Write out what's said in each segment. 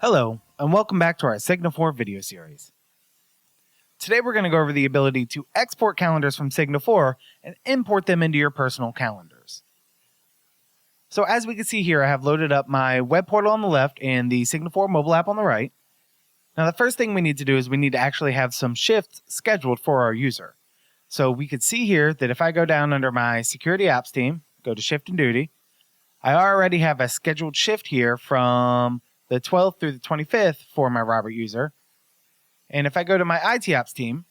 Hello, and welcome back to our SIGNL4 video series. Today we're going to go over the ability to export calendars from SIGNL4 and import them into your personal calendars. So as we can see here, I have loaded up my web portal on the left and the SIGNL4 mobile app on the right. Now the first thing we need to do is we need to actually have some shifts scheduled for our user. So we could see here that if I go down under my security apps team, go to shift and duty, I already have a scheduled shift here from the 12th through the 25th for my Robert user. And if I go to my IT Apps team,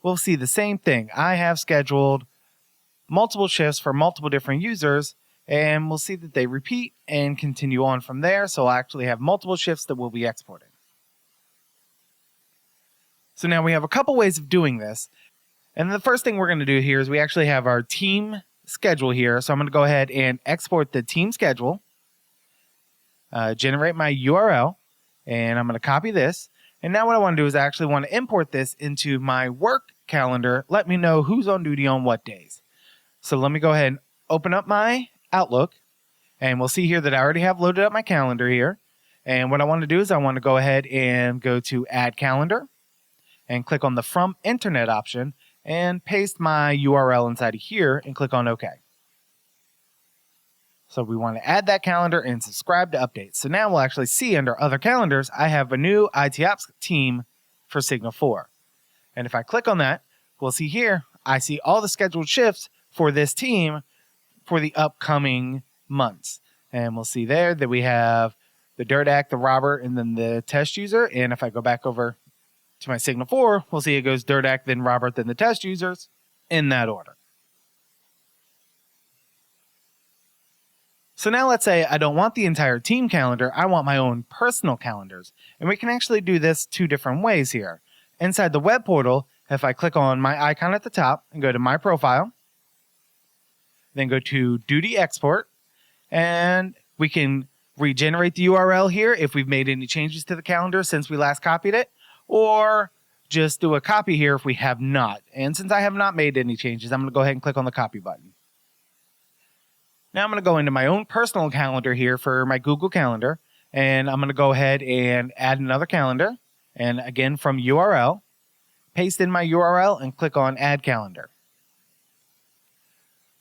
we'll see the same thing. I have scheduled multiple shifts for multiple different users, and we'll see that they repeat and continue on from there. So I'll actually have multiple shifts that we'll be exporting. So now we have a couple ways of doing this. And the first thing we're going to do here is we actually have our team schedule here. So I'm going to go ahead and export the team schedule. Generate my URL, and I'm going to copy this. And now what I want to do is I actually want to import this into my work calendar. Let me know who's on duty on what days. So let me go ahead and open up my Outlook, and we'll see here that I already have loaded up my calendar here. And what I want to do is I want to go ahead and go to Add Calendar and click on the From Internet option and paste my URL inside of here and click on OK. So we want to add that calendar and subscribe to updates. So now we'll actually see under other calendars, I have a new IT Apps team for SIGNL4. And if I click on that, we'll see here, I see all the scheduled shifts for this team for the upcoming months. And we'll see there that we have the Derdack, the Robert, and then the test user. And if I go back over to my SIGNL4, we'll see it goes Derdack, then Robert, then the test users in that order. So now let's say I don't want the entire team calendar, I want my own personal calendars. And we can actually do this two different ways here. Inside the web portal, if I click on my icon at the top and go to my profile, then go to Duty Export, and we can regenerate the URL here if we've made any changes to the calendar since we last copied it, or just do a copy here if we have not. And since I have not made any changes, I'm going to go ahead and click on the copy button. Now I'm going to go into my own personal calendar here for my Google Calendar, and I'm going to go ahead and add another calendar. And again, from URL, paste in my URL and click on Add Calendar.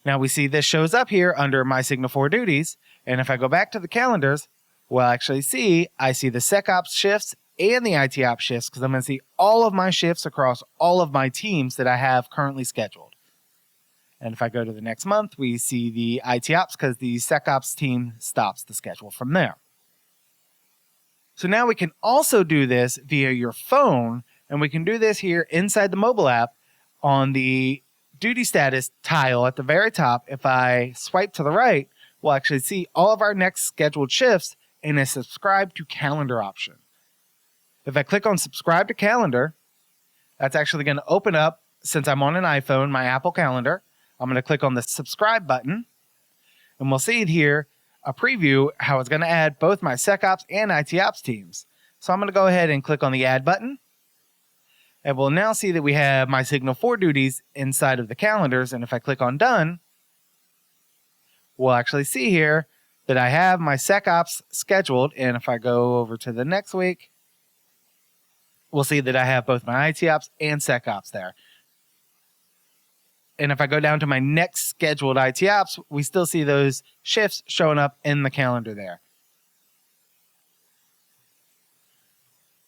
Now we see this shows up here under my SIGNL4 duties. And if I go back to the calendars, we'll actually see, I see the SecOps shifts and the IT Ops shifts because I'm going to see all of my shifts across all of my teams that I have currently scheduled. And if I go to the next month, we see the IT Ops because the SecOps team stops the schedule from there. So now we can also do this via your phone, and we can do this here inside the mobile app on the duty status tile at the very top. If I swipe to the right, we'll actually see all of our next scheduled shifts in a subscribe to calendar option. If I click on subscribe to calendar, that's actually going to open up, since I'm on an iPhone, my Apple Calendar. I'm going to click on the subscribe button, and we'll see it here, a preview how it's going to add both my SecOps and IT Ops teams. So I'm going to go ahead and click on the add button, and we'll now see that we have my SIGNL4 duties inside of the calendars. And if I click on done, we'll actually see here that I have my SecOps scheduled. And if I go over to the next week, we'll see that I have both my IT Ops and SecOps there. And if I go down to my next scheduled IT Ops, we still see those shifts showing up in the calendar there.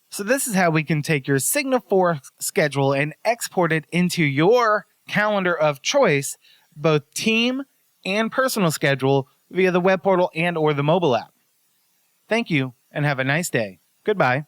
So this is how we can take your SIGNL4 schedule and export it into your calendar of choice, both team and personal schedule via the web portal and or the mobile app. Thank you and have a nice day. Goodbye.